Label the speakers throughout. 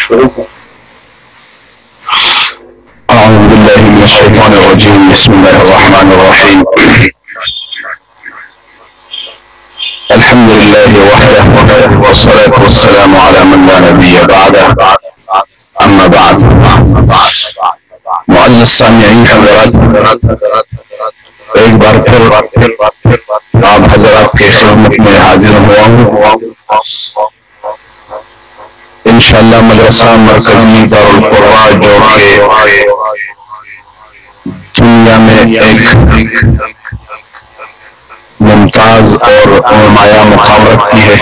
Speaker 1: أعوذ بالله من الشيطان الرجيم. بسم الله الرحمن الرحيم. الحمد لله وحده والصلاة والسلام على من لا نبي بعده. أما بعد، معزز السامعین حضرات، ایک بار پھر آپ حضرات کے خدمت میں حاضر ہوا ہوں۔ انشاءاللہ مدرسہ مرکزی دارالقرہ جو کہ دنیا میں ایک ممتاز اور نمایاں مقام رکھتی ہے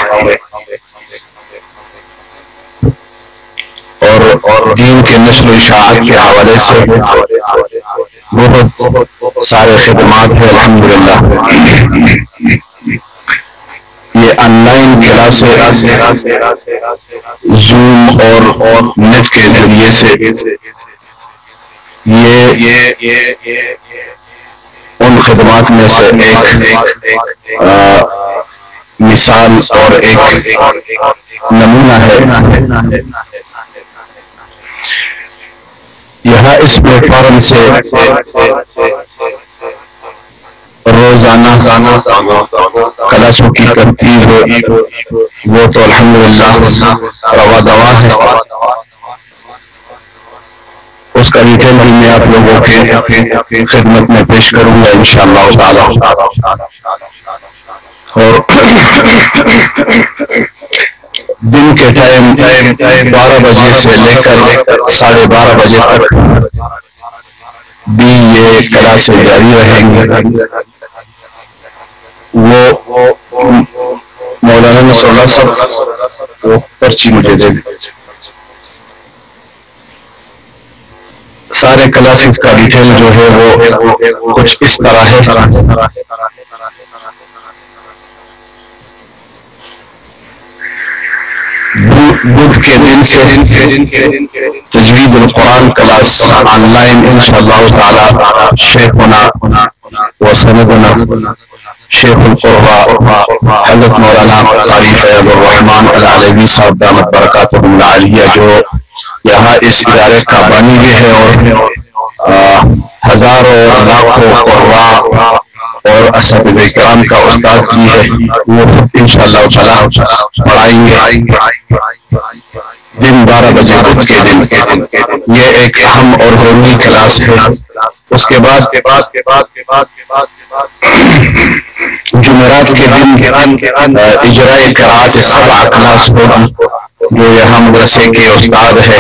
Speaker 1: اور دین کے نشر و اشاعت کے حوالے سے بہت سارے خدمات ہیں الحمدللہ۔ یہ آن لائن کلاسیں زوم اور نیٹ کے ذریعے سے یہ ان خدمات میں سے ایک مثال اور ایک نمونہ ہے۔ یہاں اس پلیٹ فارم سے روزانہ کلاسوں کی ترتیب وہ تو الحمدللہ روا دوا ہے۔ اس کا ڈیٹیل بھی میں آپ لوگوں کے خدمت میں پیش کروں گا انشاءاللہ تعالی۔ اور دن کے ٹائم 12 بجے سے لے کر 12:30 بجے تک بھی یہ کلاسیں جاری رہیں گے۔ وہ مولانا نصر اللہ صاحب وہ پرچی مجھے دے دیں۔ سارے کلاسز کا ڈیٹیل جو ہے وہ کچھ اس طرح ہے۔ بدھ کے دن سے تجوید القرآن کلاس آن لائن انشاءاللہ تعالی شیخنا و سندنا شیخ القرہ حضرت مولانا قاری فیض الرحمن العلوی صاحب دامت برکاتہم العالیہ جو یہاں اس ادارے کا بانی بھی ہے اور ہزاروں لاکھوں قرآ اور اساتذہ کرام کا استاد بھی ہے، وہ انشاءاللہ تعالی پڑھائیں گے دن 12 بجے بدھ کے دن۔ یہ ایک اہم اور ضروری کلاس ہے۔ اس کے بعد جمعرات کے دن اجراء قرأت 7 کلاس ہوگی جو یہاں مدرسے کے استاد ہے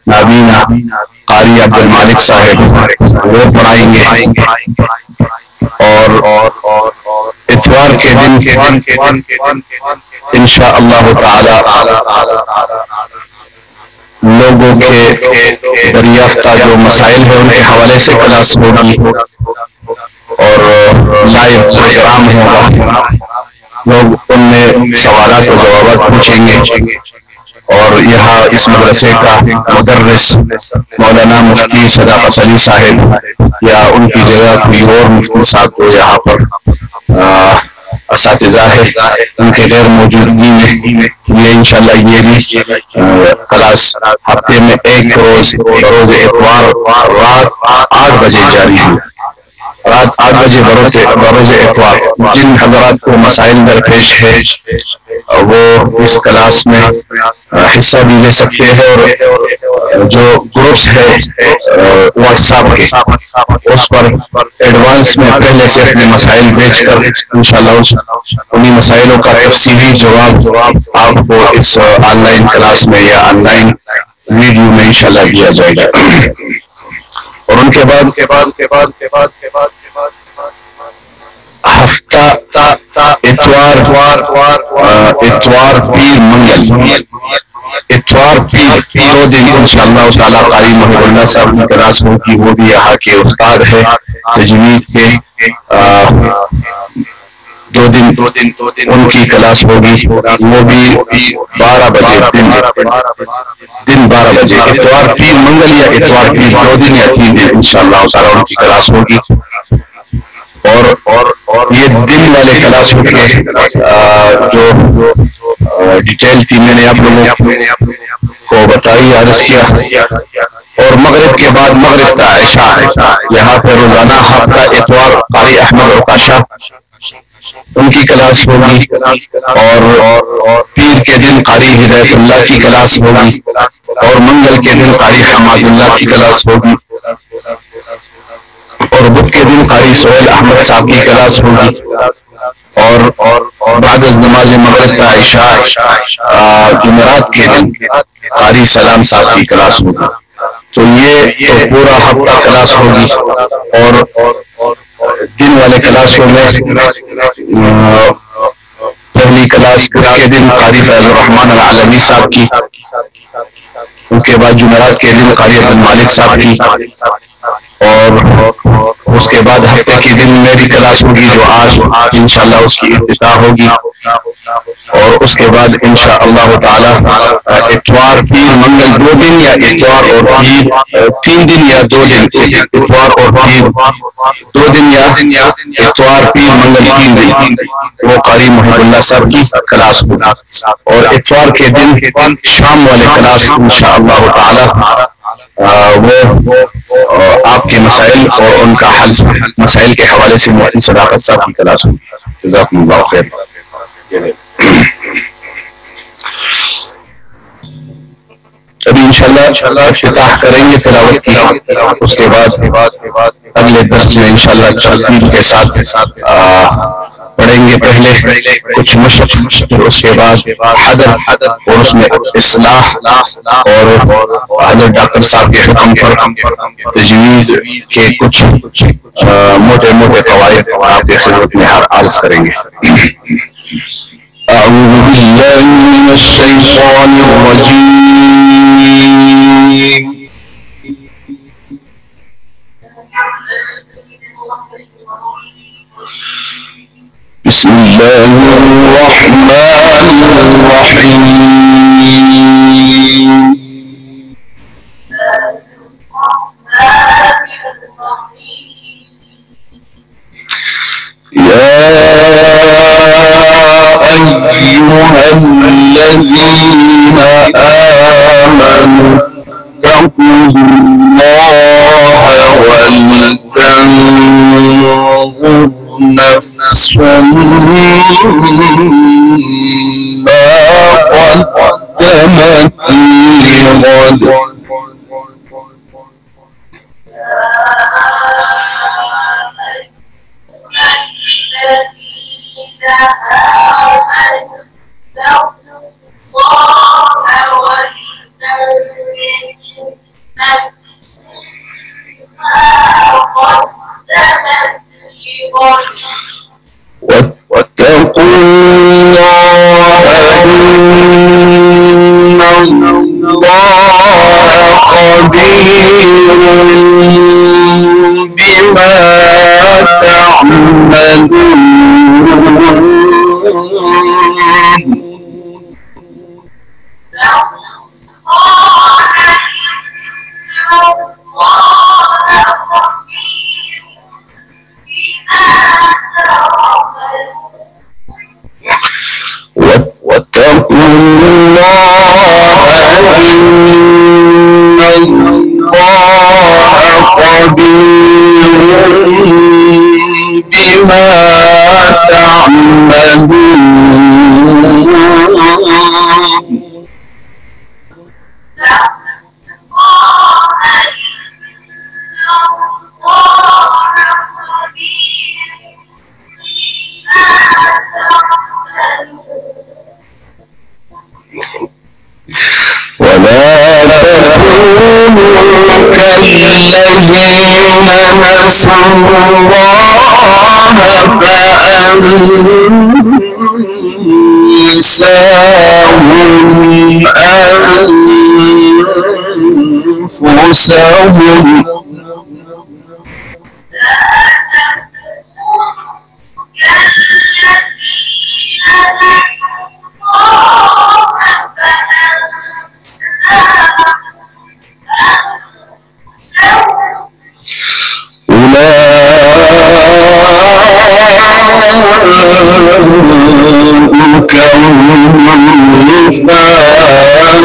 Speaker 1: نابینا قاری عبد المالک صاحب، وہ پڑھائیں گے۔ اور اتوار کے دن انشاءاللہ تعالی لوگوں کے دریافتہ جو مسائل ہیں ان کے حوالے سے کلاس ہوگی اور لائیو پروگرام ہوگا۔ لوگ ان میں سوالات و جوابات پوچھیں گے اور یہاں اس مدرسے کا مدرس مولانا مفتی صداقت علی صاحب یا ان کی جگہ کوئی اور مفتی صاحب کو یہاں پر اساتذہ ہے، ان کے غیر موجودگی میں یہ انشاءاللہ یہ بھی کلاس ہفتے میں ایک روز بروز اتوار رات 8 بجے جاری ہے۔ رات 8 بجے بروز اتوار جن حضرات کو مسائل درپیش ہے وہ اس کلاس میں حصہ بھی لے سکتے ہیں اور جو گروپس ہے واٹس ایپ کے اس پر ایڈوانس میں پہلے سے اپنے مسائل بھیج کر انشاءاللہ انہی مسائلوں کا تفصیلی جواب آپ کو اس آن لائن کلاس میں یا آن لائن ویڈیو میں انشاءاللہ دیا جائے گا۔ اور ان کے بعد ہفتہ اتوار پیر منگل اتوار پیر 2 دن انشاءاللہ تعالی قاری محب اللہ صاحب کی کلاس ہوگی، وہ بھی یہاں کے استاد ہے تجوید کے۔ 2 دن ان کی کلاس ہوگی، وہ بھی 12 بجے دن 12 بجے اتوار پیر منگل یا اتوار پیر 2 دن یا 3 دن انشاءاللہ تعالی ان کی کلاس ہوگی۔ اور یہ دن والے کلاسوں کے جو ڈیٹیل تھی میں نے آپ لوگوں کو بتائی عرض کیا، اور مغرب کے بعد مغرب کا عشاء یہاں پہ روزانہ ہفتہ اتوار قاری احمد عکاشہ ان کی کلاس ہوگی، اور پیر کے دن قاری ہدایت اللہ کی کلاس ہوگی، اور منگل کے دن قاری حماد اللہ کی کلاس ہوگی، اور بدھ کے دن قاری سہیل احمد صاحب کی کلاس ہوگی، اور بعد نماز مغرب کا عشاء جمعرات کے دن قاری سلام صاحب کی کلاس ہوگی۔ تو یہ پورا ہفتہ کلاس ہوگی، اور دن والے کلاسوں میں پہلی کلاس کے دن قاری فیض الرحمان العالمی صاحب کی، ان کے بعد جمعرات کے دن قاری عبد المالک صاحب کی، اور اس کے بعد ہفتے کے دن میری کلاس ہوگی جو آج انشاءاللہ اس کی افتتاح ہوگی، اور اس کے بعد انشاءاللہ تعالی اتوار پیر منگل 2 دن یا اتوار اور پیر 3 دن یا 2 دن، اتوار اور پیر 2 دن یا اتوار پیر منگل 3 دن وہ قاری محب اللہ صاحب کی کلاس ہوگی، اور اتوار کے دن شام والے کلاس انشاءاللہ تعالی وہ آپ کے مسائل اور ان کا حل مسائل کے حوالے سے مفتی صداقت صاحب کی کلاس ہوگی۔ جزاکم اللہ خیر۔ ابھی انشاءاللہ افتتاح کریں گے تلاوت کی، اس کے بعد اگلے درس میں انشاءاللہ ترتیب کے ساتھ پڑھیں گے، پہلے کچھ مشق، اس کے بعد حدر، اور اس میں اصلاح، اور حضرت ڈاکٹر صاحب کے حکم پر تجوید کے کچھ موٹے موٹے قواعد آپ کی خدمت میں عرض کریں گے۔ أعوذ بالله من الشيطان الرجيم، بسم الله الرحمن الرحيم، يا أيها الذين آمنوا اتقوا الله ولتنظر نفس ما قدمت لغد، واتقوا الله إن الله خبير بما تعملون، واتقوا الله إن الله خبير بما تعملون، ولا تكونوا كالذين نسوا الله فأنساهم أنفسهم، أولئك هم الفاسقون،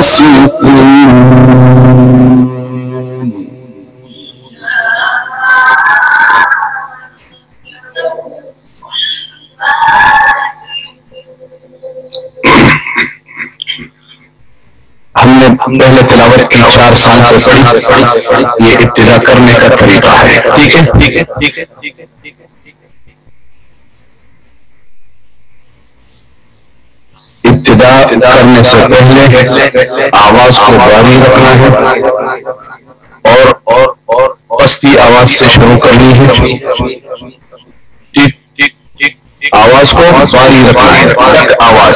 Speaker 1: हमने पहले तिलावत की 4 साल से पढ़ी, ये इब्तिदा करने का तरीका है। ठीक है, ठीक है, ठीक है, ठीक है, ठीक है। इब्तिदा करने से पहले आवाज को जारी रखना है और पस्ती आवाज से शुरू करनी है। आवाज को जारी रखना है, लग आवाज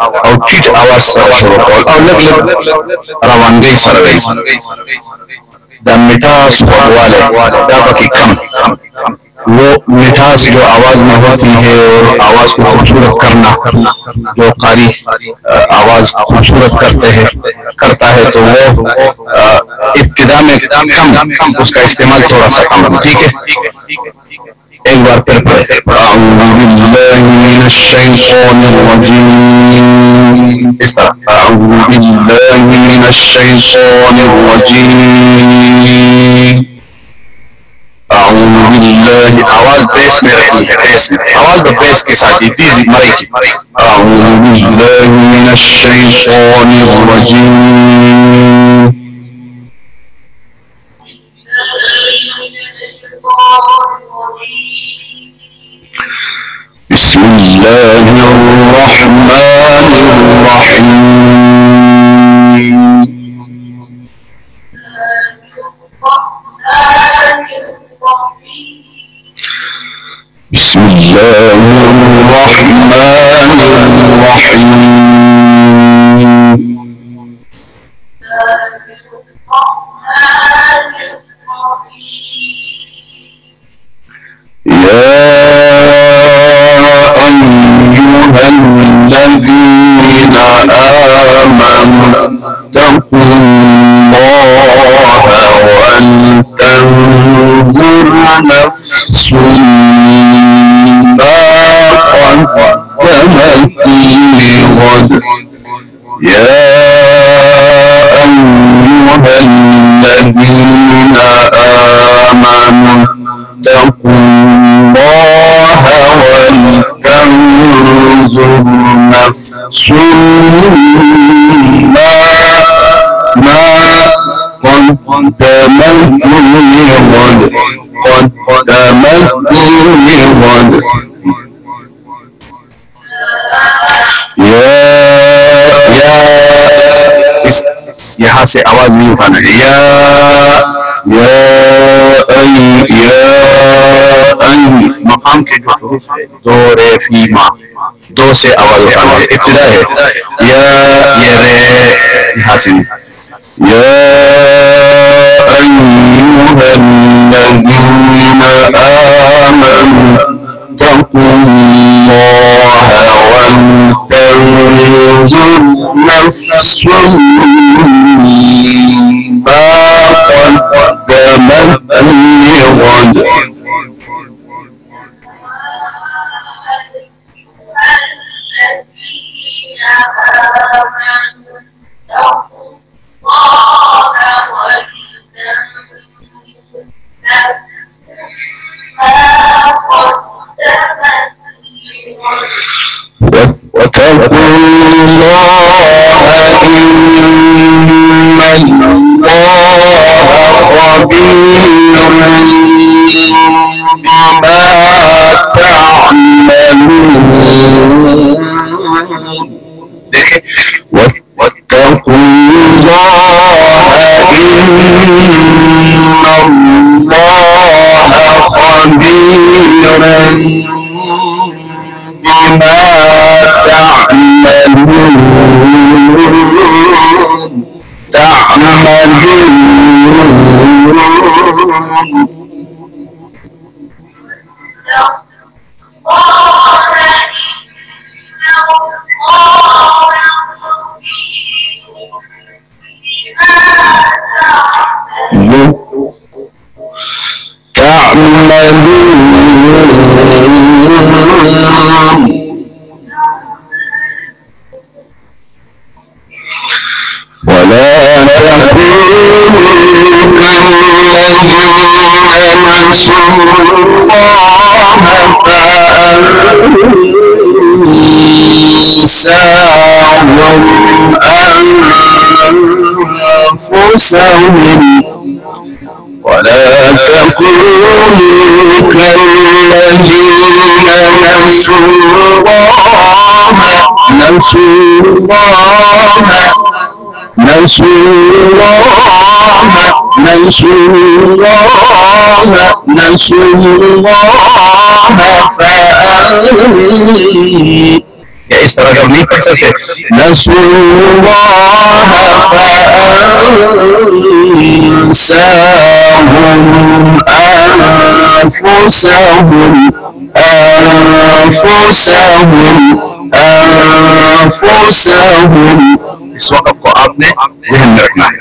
Speaker 1: और चिट आवाज से शुरू कर और लग रवानगी सरगई द मिठास वाले दावा की कम वो मिठास जो आवाज में होती है और आवाज को खूबसूरत करना, जो कारी आवाज खूबसूरत करता है तो वो इब्तिदा में कम उसका इस्तेमाल थोड़ा सा कम। ठीक है, एक बार फिर इस तरह आवाज बेस में रहती है, बेस में आवाज बेस के साथ जीती मरेगी। यहाँ से आवाज नहीं उठाना है। मकाम के जो हुरूफ है दो रे फी मा, दो से आवाज उठाना है। इब्तिदा है ये रे यहाँ से أنساهم أنفسهم ولا تكونوا كالذين نسوا الله یا اس طرح جب نہیں پڑھ سکتے نسوا الله فأنساهم أنفسهم اس وقت کو آپ نے ذہن میں رکھنا ہے.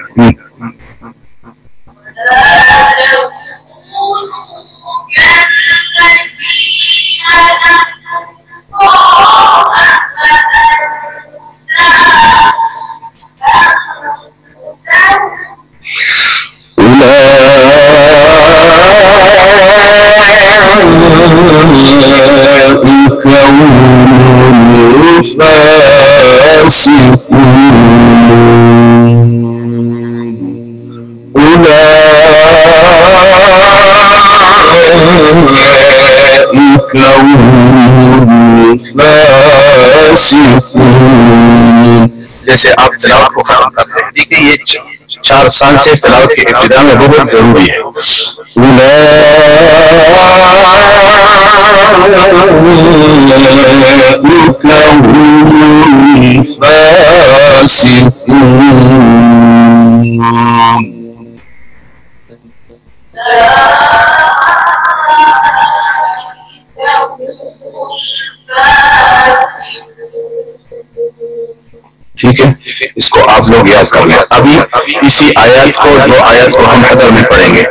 Speaker 1: جیسے آپ تلاوت کو ختم کرتے ہیں دیکھیں یہ 4 سال سے تلاوت کی ابتدا میں بہت ضروری ہے. ٹھیک ہے اس کو آپ لوگ یاد کر لیں. ابھی اسی آیات کو 2 آیات کو ہم حضر میں پڑھیں گے.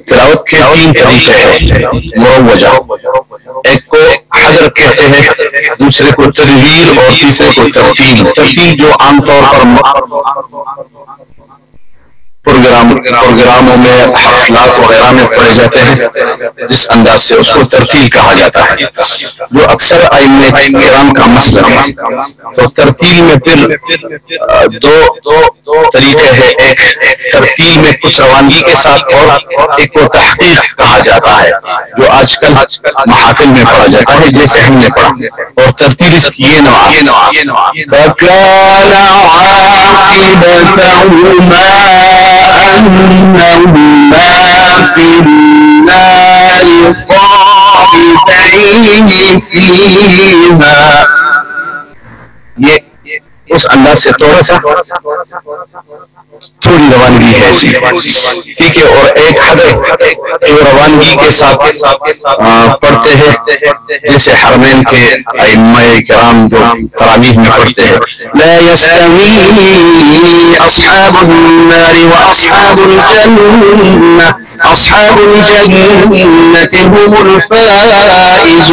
Speaker 1: تلاوت کے 3 طریقے ہیں مروجہ. ایک کو حضر کہتے ہیں, دوسرے کو تدویر اور تیسرے کو ترتیل. ترتیل جو عام طور پر پروگراموں میں حفلات وغیرہ میں پڑھے جاتے ہیں جس انداز سے اس کو ترتیل کہا جاتا ہے, جو اکثر ائمہ کرام کا مسلک ہے. تو ترتیل میں پھر 2 طریقے ہیں. ایک ترتیل میں کچھ روانگی کے ساتھ اور ایک کو تحقیق کہا جاتا ہے جو آج کل محافل میں پڑھا جاتا ہے جیسے ہم نے پڑھا. اور ترتیل اس کی یہ نوع فَكَانَ عَاقِبَتَهُمَا أَنَّهُمَا فِي النَّارِ خَالِدَيْنِ فِيهَا. یہ اس انداز سے تھوڑا سا تھوڑی روانگی ہے ایسی, ٹھیک ہے. اور ایک حضر جو روانگی کے ساتھ پڑھتے ہیں جیسے حرمین کے ائمہ کرام جو تراویح میں پڑھتے ہیں لا يستوي أصحاب النار وأصحاب الجنة أصحاب الجنة هم الفائزون.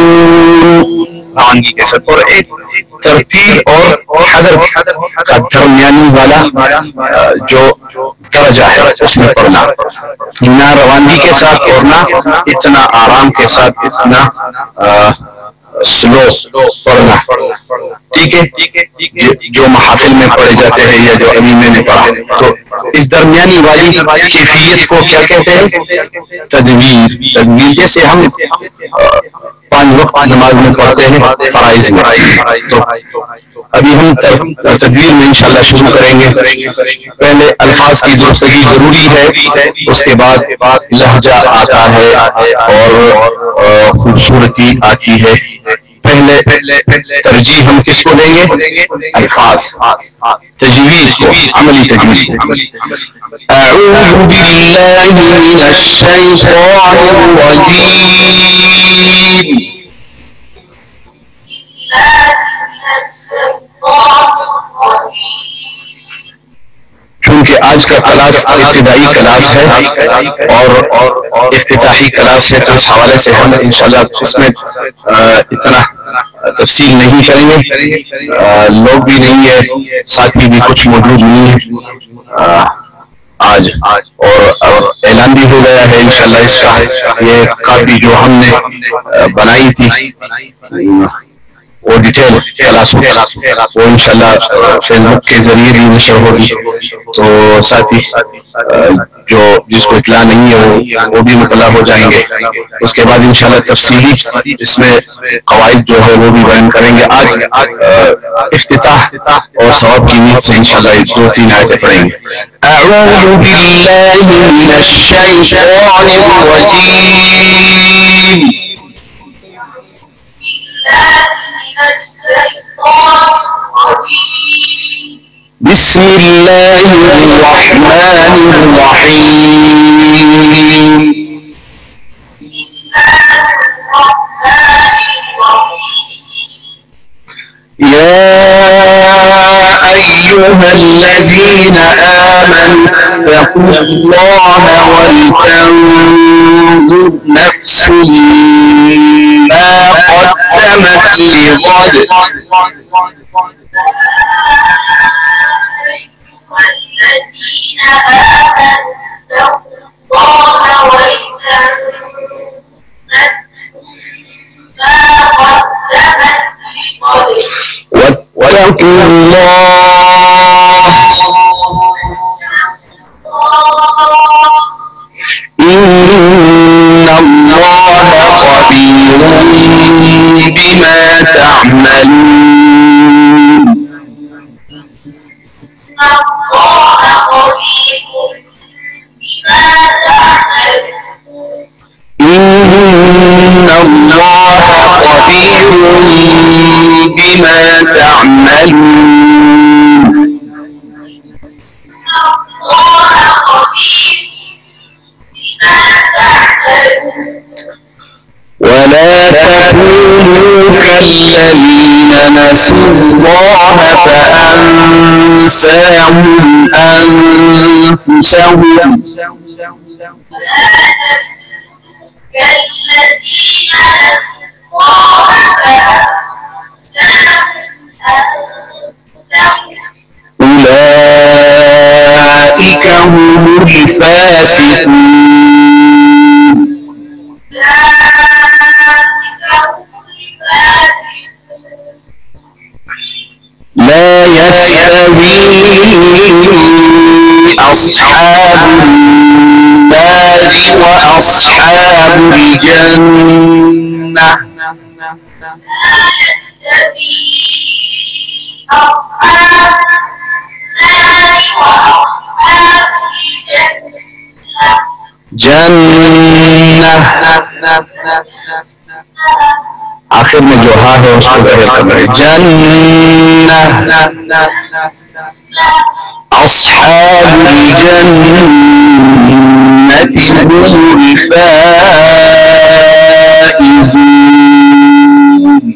Speaker 1: روانگی کے ساتھ. اور ایک ترتیل اور حضر کا درمیانی والا جو درجہ ہے اس میں پڑھنا, نہ روانگی کے ساتھ اور نہ اتنا آرام کے ساتھ اتنا سلو پڑھنا. ٹھیک ہے جو محافل میں پڑھے جاتے ہیں یا جو ابھی میں نے پڑھا. تو اس درمیانی والی کیفیت کو کیا کہتے ہیں؟ تدویر. جیسے ہم 5 وقت نماز میں پڑھتے ہیں فرائض میں. تو ابھی ہم تدویر میں انشاءاللہ شروع کریں گے. پہلے الفاظ کی درستگی ضروری ہے, اس کے بعد لہجہ آتا ہے اور خوبصورتی آتی ہے. پہلے ترجیح ہم کس کو دیں گے؟ الفاظ. تجوید کو, عملی تجوید. اعوذ باللہ من الشیطان الرجیم. چونکہ آج کا کلاس ابتدائی کلاس ہے اور افتتاحی کلاس ہے تو اس حوالے سے ہم انشاءاللہ اس میں اتنا تفصیل نہیں کریں گے. لوگ بھی نہیں ہے, ساتھی بھی کچھ موجود نہیں ہے آج, اور اعلان بھی ہو گیا ہے انشاءاللہ اس کا. یہ کاپی جو ہم نے بنائی تھی وہ ڈیٹیل کلاس وہ انشاءاللہ فیس بک کے ذریعے بھی نشر ہوگی. تو ساتھی جو جس کو اطلاع نہیں ہے وہ بھی مطلع ہو جائیں گے. اس کے بعد انشاءاللہ تفصیلی اس میں قواعد جو ہے وہ بھی بیان کریں گے. آج افتتاح اور ثواب کی نیت سے انشاءاللہ 2-3 آیتیں پڑھیں گے. اعوذ باللہ من الشیطان الرجیم. بسم الله الرحمن الرحيم. يا أيها الذين آمنوا اتقوا الله ولتنظر نفس ما قدمت لغد. الذين آمنوا اتقوا الله ولتنظر نفس ما قدمت لغد واتقوا الله إن الله خبير بما تعملون. إن الله خبير بما تعملون. ولا تكونوا كالذين نسوا الله فأنساهم أنفسهم. أولئك هم الفاسقون. لا يستوي أصحاب النار وأصحاب الجنة. لا يستوي أصحاب النار وأصحاب الجنة. آخر میں جو ہاں ہے اس کو ظاہر کرنا ہے. جنة أصحاب الجنة هم الفائزون.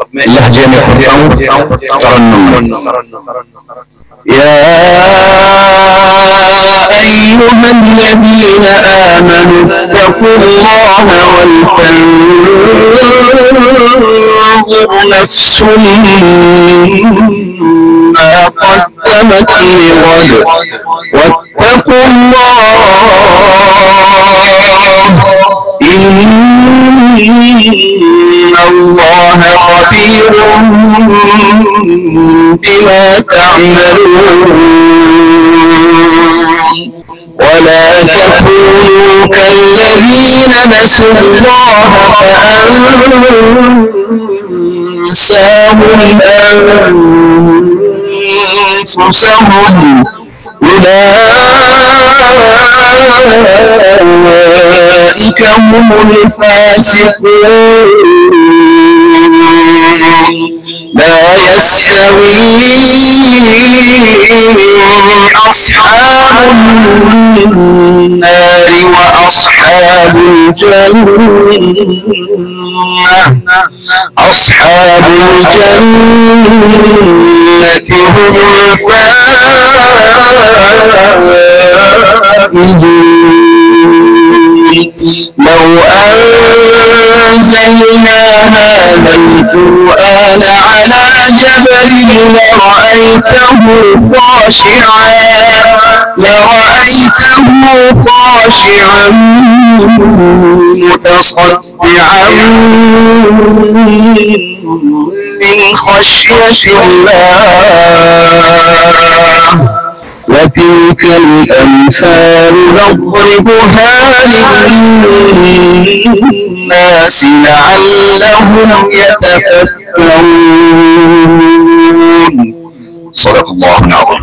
Speaker 1: اپنے لہجے میں پڑھتا ہوں ترنم. يا أيها الذين آمنوا اتقوا الله ولتنظر نفس ما قدمت لغد واتقوا الله إن الله خبير بما تعملون. ولا تكونوا كالذين نسوا الله فأنساهم أنفسهم. أولئك هم الفاسقون. لا يستوي أصحاب النار وأصحاب الجنة. أصحاب الجنة هم الفائزون. لو أنزلنا هذا القرآن على جبل لرأيته خاشعا لرأيته خاشعا متصدعا من خشية الله وتلك الأمثال نضربها للناس لعلهم يتفكرون. صدق الله العظيم.